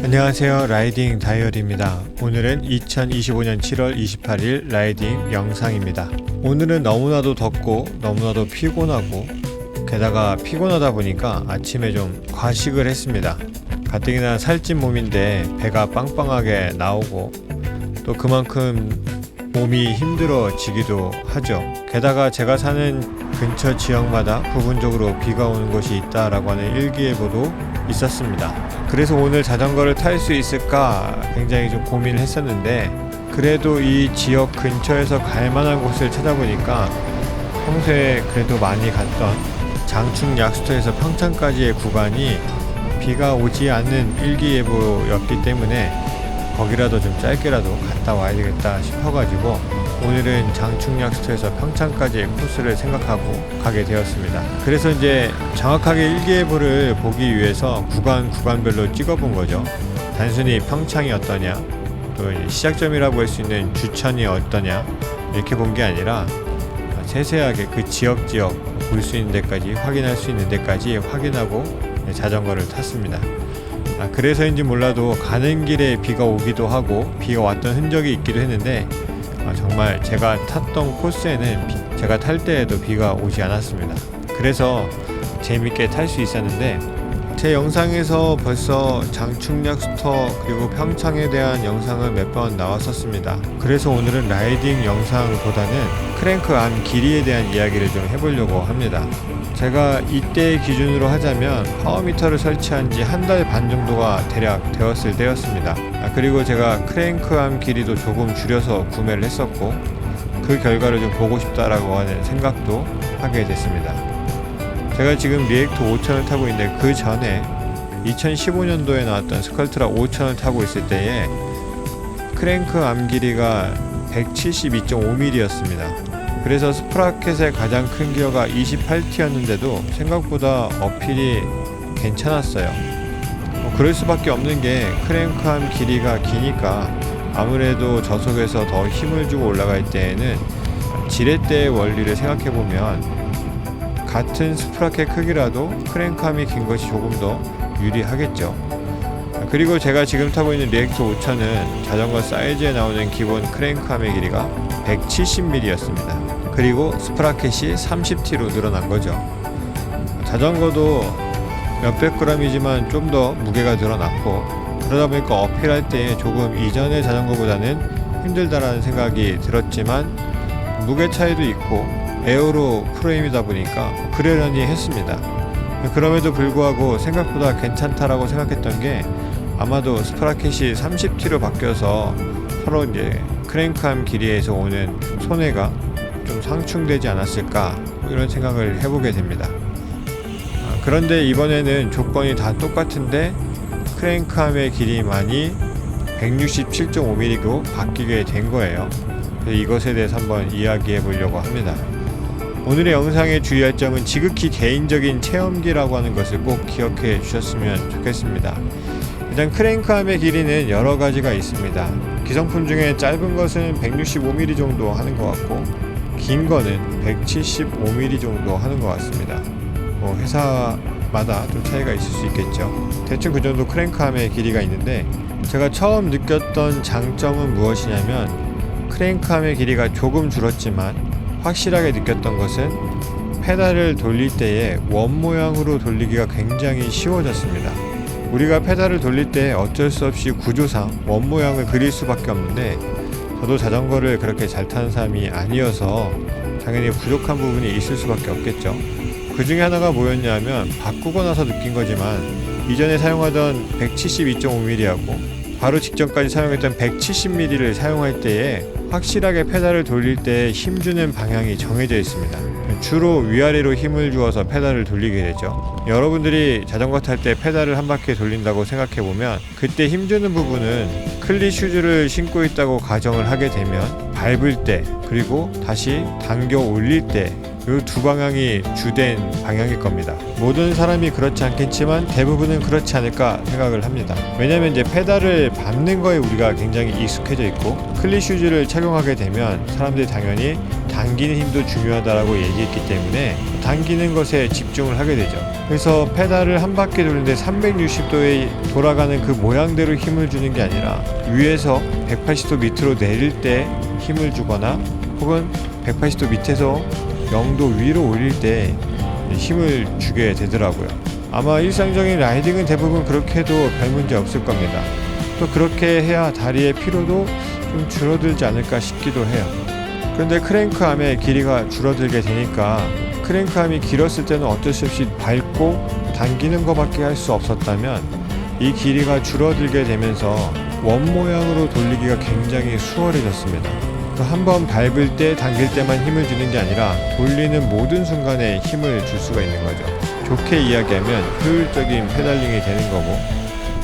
안녕하세요, 라이딩 다이어리입니다. 오늘은 2025년 7월 28일 라이딩 영상입니다. 오늘은 너무나도 덥고 너무나도 피곤하고, 게다가 피곤하다 보니까 아침에 좀 과식을 했습니다. 가뜩이나 살찐 몸인데 배가 빵빵하게 나오고 또 그만큼 몸이 힘들어지기도 하죠. 게다가 제가 사는 근처 지역마다 부분적으로 비가 오는 곳이 있다라고 하는 일기예보도 있었습니다. 그래서 오늘 자전거를 탈 수 있을까 굉장히 좀 고민을 했었는데, 그래도 이 지역 근처에서 갈 만한 곳을 찾아보니까 평소에 그래도 많이 갔던 장충 약수터에서 평창까지의 구간이 비가 오지 않는 일기예보였기 때문에 거기라도 좀 짧게라도 갔다 와야 되겠다 싶어가지고 오늘은 장충약수터에서 평창까지의 코스를 생각하고 가게 되었습니다. 그래서 이제 정확하게 일기예보를 보기 위해서 구간별로 찍어본 거죠. 단순히 평창이 어떠냐, 또 시작점이라고 할 수 있는 주천이 어떠냐, 이렇게 본 게 아니라 세세하게 그 지역 볼 수 있는 데까지, 확인할 수 있는 데까지 확인하고 자전거를 탔습니다. 그래서인지 몰라도 가는 길에 비가 오기도 하고 비가 왔던 흔적이 있기도 했는데, 정말 제가 탔던 코스에는 제가 탈 때에도 비가 오지 않았습니다. 그래서 재밌게 탈 수 있었는데, 제 영상에서 벌써 장충약수터 그리고 평창에 대한 영상은 몇 번 나왔었습니다. 그래서 오늘은 라이딩 영상보다는 크랭크암 길이에 대한 이야기를 좀 해보려고 합니다. 제가 이때 기준으로 하자면 파워미터를 설치한 지 한 달 반 정도가 대략 되었을 때였습니다. 그리고 제가 크랭크암 길이도 조금 줄여서 구매를 했었고, 그 결과를 좀 보고 싶다라고 하는 생각도 하게 됐습니다. 제가 지금 리액터 5000을 타고 있는데, 그 전에 2015년도에 나왔던 스컬트라 5000을 타고 있을 때에 크랭크암 길이가 172.5mm였습니다. 그래서 스프라켓의 가장 큰 기어가 28T였는데도 생각보다 어필이 괜찮았어요. 그럴 수밖에 없는 게 크랭크암 길이가 기니까 아무래도 저속에서 더 힘을 주고 올라갈 때에는 지렛대의 원리를 생각해보면 같은 스프라켓 크기라도 크랭크암이 긴 것이 조금 더 유리하겠죠. 그리고 제가 지금 타고 있는 리액터 5000은 자전거 사이즈에 나오는 기본 크랭크암의 길이가 170mm였습니다. 그리고 스프라켓이 30T로 늘어난 거죠. 자전거도 몇백 g이지만 좀 더 무게가 늘어났고, 그러다 보니까 어필할 때 조금 이전의 자전거보다는 힘들다라는 생각이 들었지만, 무게 차이도 있고 에어로 프레임이다 보니까 그러려니 했습니다. 그럼에도 불구하고 생각보다 괜찮다라고 생각했던 게, 아마도 스프라켓이 30T로 바뀌어서 서로 이제 크랭크암 길이에서 오는 손해가 좀 상충되지 않았을까, 이런 생각을 해보게 됩니다. 그런데 이번에는 조건이 다 똑같은데 크랭크암의 길이만이 167.5mm로 바뀌게 된 거예요. 그래서 이것에 대해서 한번 이야기해 보려고 합니다. 오늘의 영상에 주의할 점은 지극히 개인적인 체험기라고 하는 것을 꼭 기억해 주셨으면 좋겠습니다. 일단 크랭크암의 길이는 여러 가지가 있습니다. 기성품 중에 짧은 것은 165mm 정도 하는 것 같고, 긴 거는 175mm 정도 하는 것 같습니다. 회사마다 좀 차이가 있을 수 있겠죠. 대충 그 정도 크랭크암의 길이가 있는데, 제가 처음 느꼈던 장점은 무엇이냐면, 크랭크암의 길이가 조금 줄었지만 확실하게 느꼈던 것은 페달을 돌릴 때에 원 모양으로 돌리기가 굉장히 쉬워졌습니다. 우리가 페달을 돌릴 때 어쩔 수 없이 구조상 원 모양을 그릴 수밖에 없는데, 저도 자전거를 그렇게 잘 타는 사람이 아니어서 당연히 부족한 부분이 있을 수밖에 없겠죠. 그 중에 하나가 뭐였냐면, 바꾸고 나서 느낀 거지만 이전에 사용하던 172.5mm하고 바로 직전까지 사용했던 170mm를 사용할 때에 확실하게 페달을 돌릴 때 힘주는 방향이 정해져 있습니다. 주로 위아래로 힘을 주어서 페달을 돌리게 되죠. 여러분들이 자전거 탈 때 페달을 한 바퀴 돌린다고 생각해보면, 그때 힘주는 부분은 클릿 슈즈를 신고 있다고 가정을 하게 되면 밟을 때, 그리고 다시 당겨 올릴 때 이 두 방향이 주된 방향일 겁니다. 모든 사람이 그렇지 않겠지만 대부분은 그렇지 않을까 생각을 합니다. 왜냐면 이제 페달을 밟는 거에 우리가 굉장히 익숙해져 있고 클릿 슈즈를 착용하게 되면 사람들이 당연히 당기는 힘도 중요하다라고 얘기했기 때문에 당기는 것에 집중을 하게 되죠. 그래서 페달을 한 바퀴 돌리는데 360도에 돌아가는 그 모양대로 힘을 주는 게 아니라 위에서 180도 밑으로 내릴 때 힘을 주거나 혹은 180도 밑에서 0도 위로 올릴 때 힘을 주게 되더라고요. 아마 일상적인 라이딩은 대부분 그렇게 해도 별 문제 없을 겁니다. 또 그렇게 해야 다리의 피로도 좀 줄어들지 않을까 싶기도 해요. 그런데 크랭크암의 길이가 줄어들게 되니까 크랭크암이 길었을 때는 어쩔 수 없이 밟고 당기는 것밖에 할 수 없었다면 이 길이가 줄어들게 되면서 원 모양으로 돌리기가 굉장히 수월해졌습니다. 한번 밟을 때 당길 때만 힘을 주는 게 아니라 돌리는 모든 순간에 힘을 줄 수가 있는 거죠. 좋게 이야기하면 효율적인 페달링이 되는 거고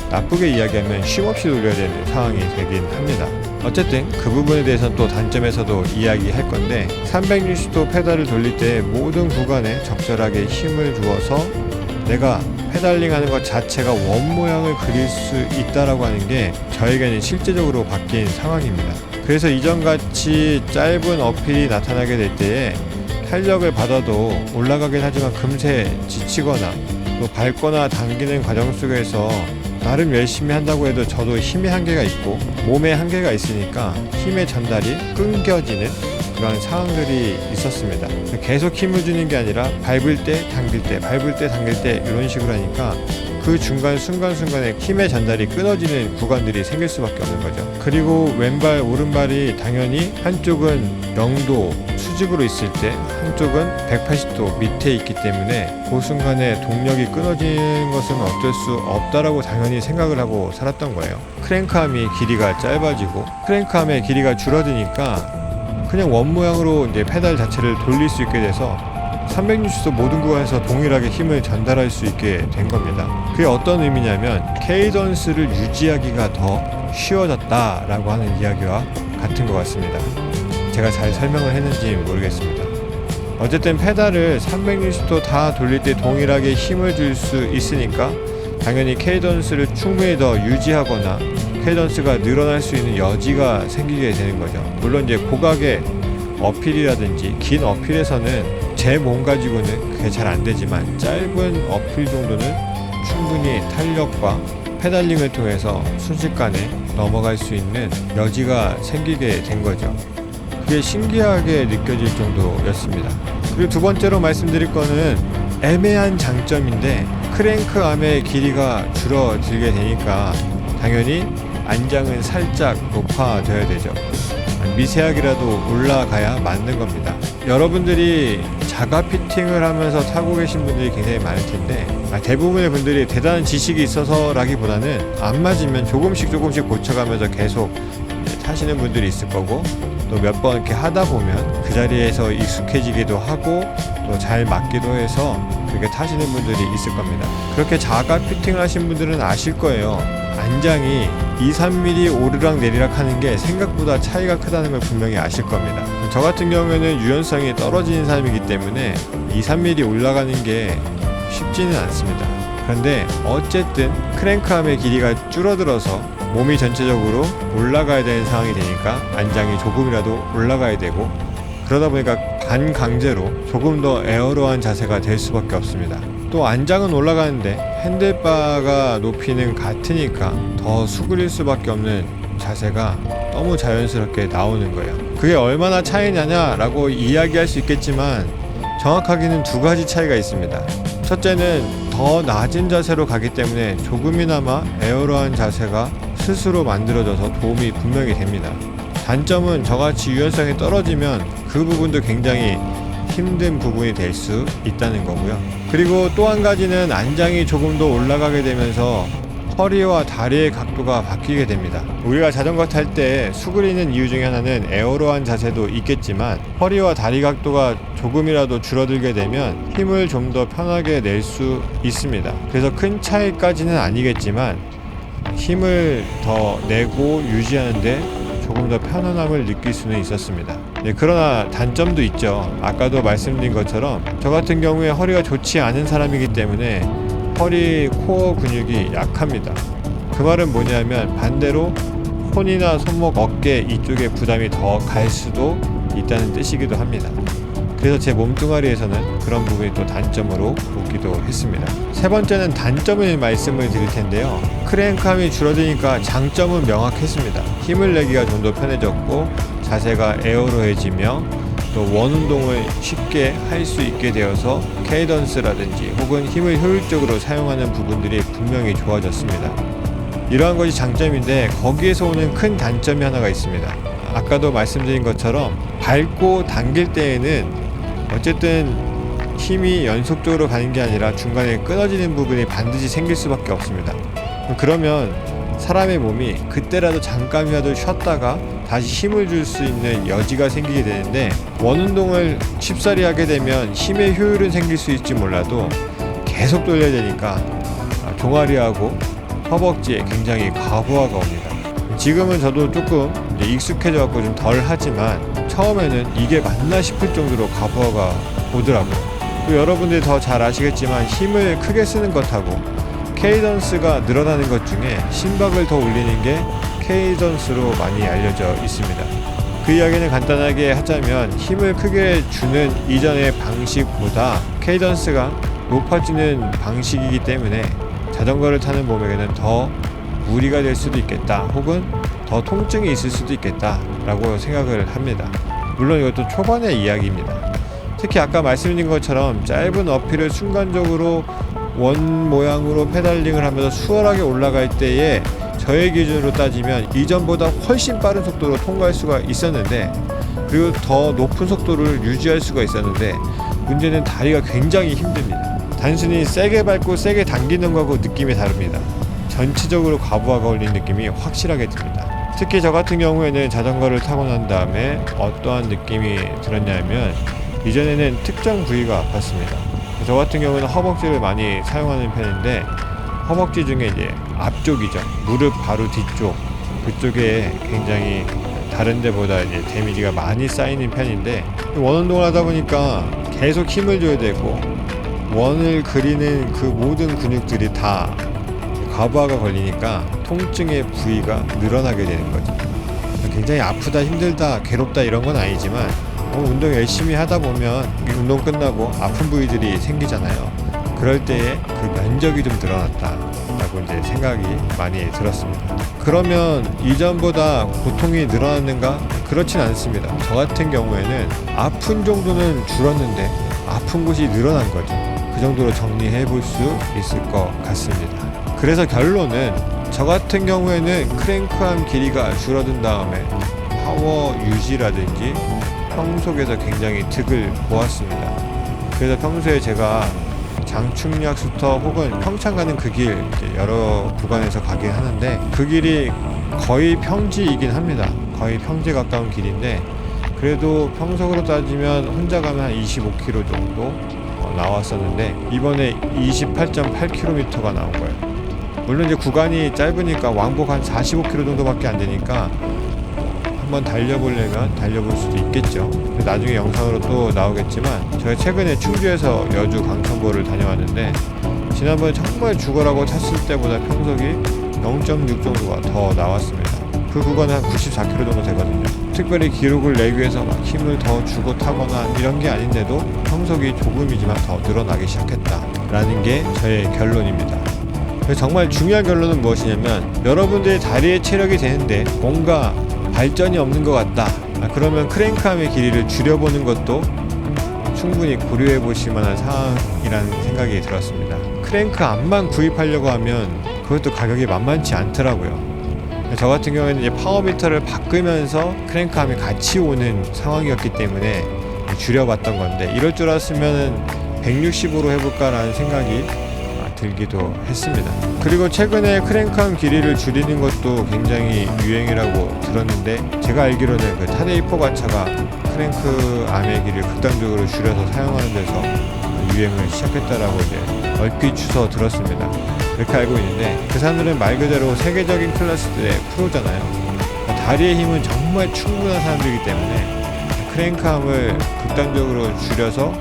나쁘게 이야기하면 쉼없이 돌려야 되는 상황이 되긴 합니다. 어쨌든 그 부분에 대해서는 또 단점에서도 이야기할 건데 360도 페달을 돌릴 때 모든 구간에 적절하게 힘을 주어서 내가 페달링하는 것 자체가 원 모양을 그릴 수 있다라고 하는 게 저에게는 실제적으로 바뀐 상황입니다. 그래서 이전같이 짧은 어필이 나타나게 될 때에 탄력을 받아도 올라가긴 하지만 금세 지치거나 또 밟거나 당기는 과정 속에서 나름 열심히 한다고 해도 저도 힘의 한계가 있고 몸에 한계가 있으니까 힘의 전달이 끊겨지는 그런 상황들이 있었습니다. 계속 힘을 주는 게 아니라 밟을 때 당길 때 밟을 때 당길 때 이런 식으로 하니까 그 중간 순간순간에 힘의 전달이 끊어지는 구간들이 생길 수밖에 없는 거죠. 그리고 왼발 오른발이 당연히 한쪽은 0도 수직으로 있을 때 한쪽은 180도 밑에 있기 때문에 그 순간에 동력이 끊어지는 것은 어쩔 수 없다라고 당연히 생각을 하고 살았던 거예요. 크랭크암이 길이가 짧아지고 크랭크암의 길이가 줄어드니까 그냥 원 모양으로 이제 페달 자체를 돌릴 수 있게 돼서 360도 모든 구간에서 동일하게 힘을 전달할 수 있게 된 겁니다. 그게 어떤 의미냐면 케이던스를 유지하기가 더 쉬워졌다라고 하는 이야기와 같은 것 같습니다. 제가 잘 설명을 했는지 모르겠습니다. 어쨌든 페달을 360도 다 돌릴 때 동일하게 힘을 줄 수 있으니까 당연히 케이던스를 충분히 더 유지하거나 케이던스가 늘어날 수 있는 여지가 생기게 되는 거죠. 물론 이제 고각의 어필이라든지 긴 어필에서는 제 몸 가지고는 그게 잘 안 되지만 짧은 어필 정도는 충분히 탄력과 페달링을 통해서 순식간에 넘어갈 수 있는 여지가 생기게 된 거죠. 그게 신기하게 느껴질 정도였습니다. 그리고 두 번째로 말씀드릴 거는 애매한 장점인데 크랭크암의 길이가 줄어들게 되니까 당연히 안장은 살짝 높아져야 되죠. 미세하게라도 올라가야 맞는 겁니다. 여러분들이 자가 피팅을 하면서 타고 계신 분들이 굉장히 많을 텐데 대부분의 분들이 대단한 지식이 있어서라기보다는 안 맞으면 조금씩 고쳐가면서 계속 타시는 분들이 있을 거고 또 몇 번 이렇게 하다 보면 그 자리에서 익숙해지기도 하고 또 잘 맞기도 해서 그렇게 타시는 분들이 있을 겁니다. 그렇게 자가 피팅을 하신 분들은 아실 거예요. 안장이 2-3mm 오르락 내리락 하는 게 생각보다 차이가 크다는 걸 분명히 아실 겁니다. 저 같은 경우에는 유연성이 떨어지는 사람이기 때문에 2-3mm 올라가는 게 쉽지는 않습니다. 그런데 어쨌든 크랭크암의 길이가 줄어들어서 몸이 전체적으로 올라가야 되는 상황이 되니까 안장이 조금이라도 올라가야 되고 그러다 보니까 반강제로 조금 더 에어로한 자세가 될 수밖에 없습니다. 또 안장은 올라가는데 핸들바가 높이는 같으니까 더 수그릴 수밖에 없는 자세가 너무 자연스럽게 나오는 거예요. 그게 얼마나 차이냐라고 이야기할 수 있겠지만 정확하게는 두 가지 차이가 있습니다. 첫째는 더 낮은 자세로 가기 때문에 조금이나마 에어로한 자세가 스스로 만들어져서 도움이 분명히 됩니다. 단점은 저같이 유연성이 떨어지면 그 부분도 굉장히 힘든 부분이 될 수 있다는 거고요. 그리고 또 한 가지는 안장이 조금 더 올라가게 되면서 허리와 다리의 각도가 바뀌게 됩니다. 우리가 자전거 탈 때 수그리는 이유 중에 하나는 에어로한 자세도 있겠지만 허리와 다리 각도가 조금이라도 줄어들게 되면 힘을 좀 더 편하게 낼 수 있습니다. 그래서 큰 차이까지는 아니겠지만 힘을 더 내고 유지하는데 조금 더 편안함을 느낄 수는 있었습니다. 네, 그러나 단점도 있죠. 아까도 말씀드린 것처럼 저 같은 경우에 허리가 좋지 않은 사람이기 때문에 허리 코어 근육이 약합니다. 그 말은 뭐냐면 반대로 손이나 손목, 어깨 이쪽에 부담이 더 갈 수도 있다는 뜻이기도 합니다. 그래서 제 몸뚱아리에서는 그런 부분이 또 단점으로 오기도 했습니다. 세 번째는 단점을 말씀을 드릴 텐데요. 크랭크함이 줄어드니까 장점은 명확했습니다. 힘을 내기가 좀 더 편해졌고 자세가 에어로해지며 또 원 운동을 쉽게 할 수 있게 되어서 케이던스라든지 혹은 힘을 효율적으로 사용하는 부분들이 분명히 좋아졌습니다. 이러한 것이 장점인데 거기에서 오는 큰 단점이 하나가 있습니다. 아까도 말씀드린 것처럼 밟고 당길 때에는 어쨌든 힘이 연속적으로 가는 게 아니라 중간에 끊어지는 부분이 반드시 생길 수밖에 없습니다. 그러면 사람의 몸이 그때라도 잠깐이라도 쉬었다가 다시 힘을 줄 수 있는 여지가 생기게 되는데 원운동을 쉽사리 하게 되면 힘의 효율은 생길 수 있지 몰라도 계속 돌려야 되니까 종아리하고 허벅지에 굉장히 과부하가 옵니다. 지금은 저도 조금 익숙해져 갖고 좀 덜 하지만 처음에는 이게 맞나 싶을 정도로 과부하가 오더라고요. 또 여러분들이 더 잘 아시겠지만 힘을 크게 쓰는 것하고 케이던스가 늘어나는 것 중에 심박을 더 올리는 게 케이던스로 많이 알려져 있습니다. 그 이야기는 간단하게 하자면 힘을 크게 주는 이전의 방식보다 케이던스가 높아지는 방식이기 때문에 자전거를 타는 몸에게는 더 무리가 될 수도 있겠다 혹은 더 통증이 있을 수도 있겠다 라고 생각을 합니다. 물론 이것도 초반의 이야기입니다. 특히 아까 말씀드린 것처럼 짧은 어필을 순간적으로 원 모양으로 페달링을 하면서 수월하게 올라갈 때에 저의 기준으로 따지면 이전보다 훨씬 빠른 속도로 통과할 수가 있었는데 그리고 더 높은 속도를 유지할 수가 있었는데 문제는 다리가 굉장히 힘듭니다. 단순히 세게 밟고 세게 당기는 거하고 느낌이 다릅니다. 전체적으로 과부하가 올린 느낌이 확실하게 듭니다. 특히 저 같은 경우에는 자전거를 타고 난 다음에 어떠한 느낌이 들었냐면 이전에는 특정 부위가 아팠습니다. 저 같은 경우에는 허벅지를 많이 사용하는 편인데 허벅지 중에 이제 앞쪽이죠. 무릎 바로 뒤쪽 그쪽에 굉장히 다른 데보다 이제 데미지가 많이 쌓이는 편인데 원운동을 하다 보니까 계속 힘을 줘야 되고 원을 그리는 그 모든 근육들이 다 과부하가 걸리니까 통증의 부위가 늘어나게 되는 거죠. 굉장히 아프다, 힘들다, 괴롭다 이런 건 아니지만 운동 열심히 하다 보면 운동 끝나고 아픈 부위들이 생기잖아요. 그럴 때에 그 면적이 좀 늘어났다 라고 이제 생각이 많이 들었습니다. 그러면 이전보다 고통이 늘어났는가? 그렇진 않습니다. 저 같은 경우에는 아픈 정도는 줄었는데 아픈 곳이 늘어난 거죠. 그 정도로 정리해 볼 수 있을 것 같습니다. 그래서 결론은 저 같은 경우에는 크랭크암 길이가 줄어든 다음에 파워 유지라든지 평속에서 굉장히 득을 보았습니다. 그래서 평소에 제가 장충리학 수터 혹은 평창 가는 그 길 여러 구간에서 가긴 하는데 그 길이 거의 평지이긴 합니다. 거의 평지에 가까운 길인데 그래도 평속으로 따지면 혼자 가면 한 25km 정도 나왔었는데 이번에 28.8km가 나온 거예요. 물론 이제 구간이 짧으니까 왕복 한 45km 정도밖에 안 되니까 한번 달려보려면 달려볼 수도 있겠죠. 나중에 영상으로 또 나오겠지만 제가 최근에 충주에서 여주 강천보를 다녀왔는데 지난번에 정말 죽어라고 탔을 때보다 평속이 0.6 정도가 더 나왔습니다. 그 구간은 한 94km 정도 되거든요. 특별히 기록을 내기 위해서 막 힘을 더 주고 타거나 이런 게 아닌데도 평속이 조금이지만 더 늘어나기 시작했다라는 게 저의 결론입니다. 정말 중요한 결론은 무엇이냐면 여러분들의 다리에 체력이 되는데 뭔가 발전이 없는 것 같다. 그러면 크랭크암의 길이를 줄여보는 것도 충분히 고려해 보실 만한 상황이라는 생각이 들었습니다. 크랭크암만 구입하려고 하면 그것도 가격이 만만치 않더라고요. 저 같은 경우에는 이제 파워미터를 바꾸면서 크랭크암이 같이 오는 상황이었기 때문에 줄여봤던 건데 이럴 줄 알았으면 160으로 해볼까라는 생각이 들기도 했습니다. 그리고 최근에 크랭크암 길이를 줄이는 것도 굉장히 유행이라고 들었는데 제가 알기로는 그 타데이 포가차가 크랭크암의 길이를 극단적으로 줄여서 사용하는 데서 유행을 시작했다라고 이제 얼핏 주워 들었습니다. 그렇게 알고 있는데 그 사람들은 말 그대로 세계적인 클래스들의 프로잖아요. 다리의 힘은 정말 충분한 사람들이기 때문에 크랭크암을 극단적으로 줄여서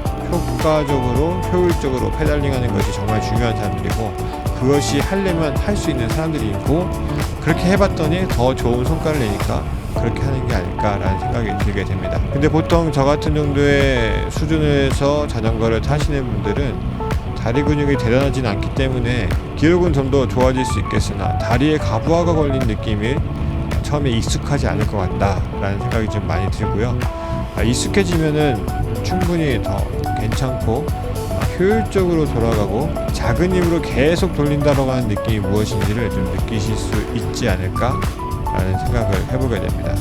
효율적으로 페달링하는 것이 정말 중요한 사람들이고, 그것이 하려면 할 수 있는 사람들이 있고, 그렇게 해봤더니 더 좋은 성과를 내니까 그렇게 하는 게 아닐까라는 생각이 들게 됩니다. 근데 보통 저 같은 정도의 수준에서 자전거를 타시는 분들은 다리 근육이 대단하진 않기 때문에 기록은 좀 더 좋아질 수 있겠으나 다리에 가부하가 걸린 느낌이 처음에 익숙하지 않을 것 같다라는 생각이 좀 많이 들고요. 익숙해지면은 충분히 더 괜찮고 효율적으로 돌아가고 작은 힘으로 계속 돌린다라고 하는 느낌이 무엇인지를 좀 느끼실 수 있지 않을까라는 생각을 해보게 됩니다.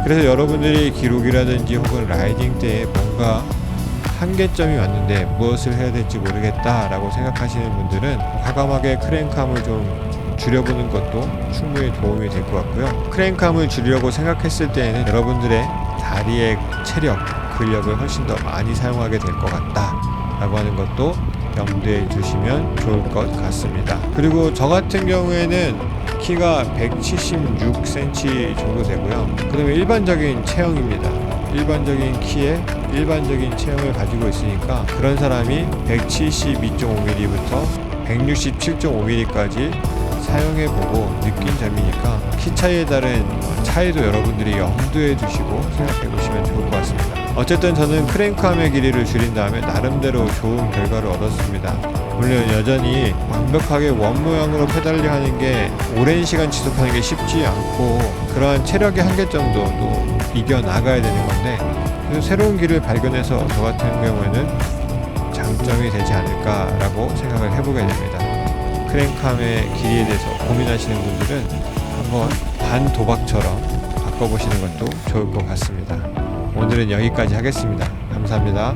그래서 여러분들이 기록이라든지 혹은 라이딩 때에 뭔가 한계점이 왔는데 무엇을 해야 될지 모르겠다라고 생각하시는 분들은 과감하게 크랭크암을 좀 줄여보는 것도 충분히 도움이 될 것 같고요. 크랭크암을 줄이려고 생각했을 때에는 여러분들의 다리의 체력, 근력을 훨씬 더 많이 사용하게 될 것 같다 라고 하는 것도 염두에 두시면 좋을 것 같습니다. 그리고 저 같은 경우에는 키가 176cm 정도 되고요. 그 다음에 일반적인 체형입니다. 일반적인 키에 일반적인 체형을 가지고 있으니까 그런 사람이 172.5mm부터 167.5mm까지 사용해보고 느낀 점이니까 키 차이에 따른 차이도 여러분들이 염두에 두시고 생각해보시면 좋을 것 같습니다. 어쨌든 저는 크랭크암의 길이를 줄인 다음에 나름대로 좋은 결과를 얻었습니다. 물론 여전히 완벽하게 원 모양으로 페달링 하는 게 오랜 시간 지속하는 게 쉽지 않고 그러한 체력의 한계점도 이겨나가야 되는 건데, 그래서 새로운 길을 발견해서 저 같은 경우에는 장점이 되지 않을까라고 생각을 해보게 됩니다. 크랭크암의 길이에 대해서 고민하시는 분들은 한번 반도박처럼 바꿔보시는 것도 좋을 것 같습니다. 오늘은 여기까지 하겠습니다. 감사합니다.